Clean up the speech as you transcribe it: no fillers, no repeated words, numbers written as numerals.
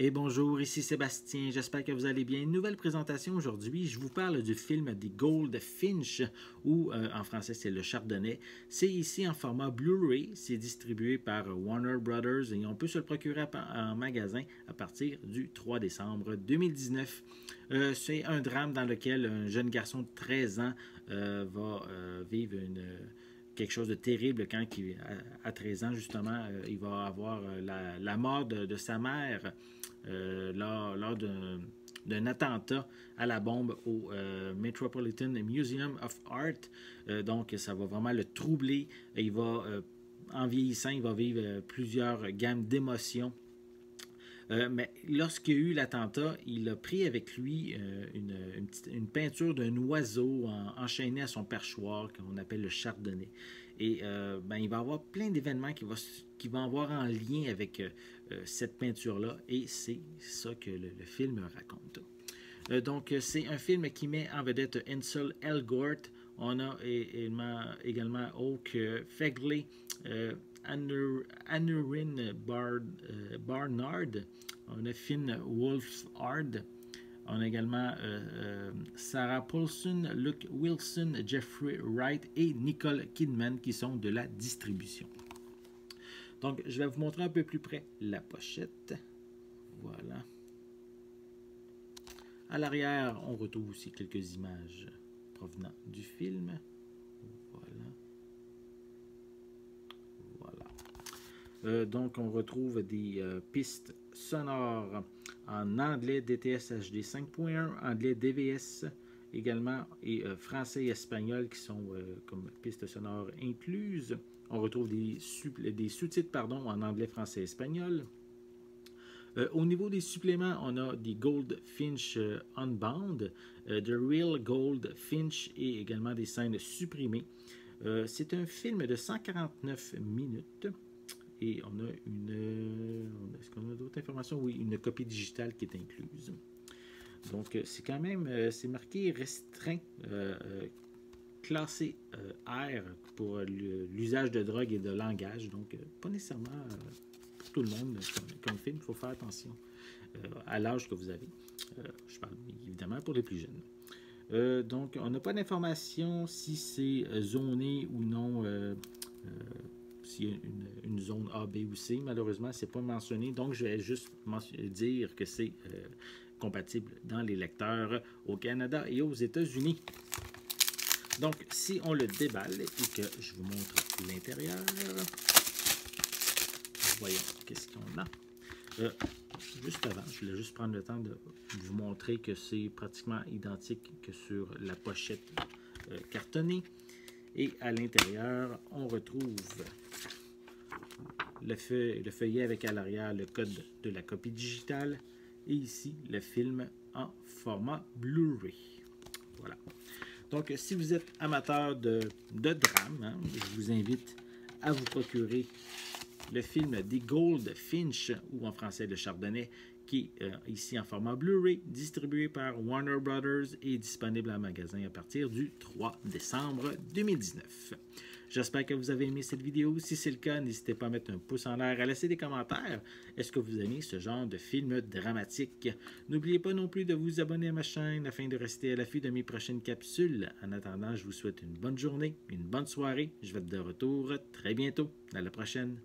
Et bonjour, ici Sébastien, j'espère que vous allez bien. Une nouvelle présentation aujourd'hui, je vous parle du film The Goldfinch, ou en français c'est Le Chardonnay. C'est ici en format Blu-ray, c'est distribué par Warner Brothers et on peut se le procurer en magasin à partir du 3 décembre 2019. C'est un drame dans lequel un jeune garçon de 13 ans va vivre quelque chose de terrible quand à 13 ans, justement, il va avoir la mort de sa mère lors d'un attentat à la bombe au Metropolitan Museum of Art. Donc, ça va vraiment le troubler. Il va, en vieillissant, il va vivre plusieurs gammes d'émotions. Mais lorsqu'il y a eu l'attentat, il a pris avec lui une peinture d'un oiseau enchaîné à son perchoir qu'on appelle le chardonnay. Et il va y avoir plein d'événements qui vont avoir en lien avec cette peinture-là. Et c'est ça que le film raconte. Donc, c'est un film qui met en vedette Ansel Elgort. On a également Oak Fegley, Anuryn Barnard, on a Finn Wolfhard, on a également Sarah Paulson, Luke Wilson, Jeffrey Wright et Nicole Kidman qui sont de la distribution. Donc, je vais vous montrer un peu plus près la pochette. Voilà. À l'arrière, on retrouve aussi quelques images provenant du film. Donc, on retrouve des pistes sonores en anglais DTS HD 5.1, anglais DVS également, et français et espagnol qui sont comme pistes sonores incluses. On retrouve des sous-titres en anglais, français et espagnol. Au niveau des suppléments, on a des Goldfinch Unbound, The Real Goldfinch et également des scènes supprimées. C'est un film de 149 minutes. Et on a est-ce qu'on a d'autres informations? Oui, une copie digitale qui est incluse. Donc, c'est quand même, c'est marqué restreint, classé R pour l'usage de drogue et de langage. Donc, pas nécessairement pour tout le monde comme film. Il faut faire attention à l'âge que vous avez. Je parle évidemment pour les plus jeunes. Donc, on n'a pas d'information si c'est zoné ou non. S'il y a une zone A, B ou C, malheureusement, ce n'est pas mentionné. Donc, je vais juste dire que c'est compatible dans les lecteurs au Canada et aux États-Unis. Donc, si on le déballe et que je vous montre l'intérieur, voyons qu'est-ce qu'on a. Juste avant, je voulais juste prendre le temps de vous montrer que c'est pratiquement identique que sur la pochette cartonnée. Et à l'intérieur, on retrouve le feuillet avec à l'arrière le code de la copie digitale et ici le film en format Blu-ray. Voilà. Donc, si vous êtes amateur de drame, je vous invite à vous procurer le film The Goldfinch, ou en français Le Chardonnay, qui est ici en format Blu-ray, distribué par Warner Brothers et disponible en magasin à partir du 3 décembre 2019. J'espère que vous avez aimé cette vidéo. Si c'est le cas, n'hésitez pas à mettre un pouce en l'air, à laisser des commentaires. Est-ce que vous aimez ce genre de film dramatique? N'oubliez pas non plus de vous abonner à ma chaîne afin de rester à l'affût de mes prochaines capsules. En attendant, je vous souhaite une bonne journée, une bonne soirée. Je vais être de retour très bientôt. À la prochaine.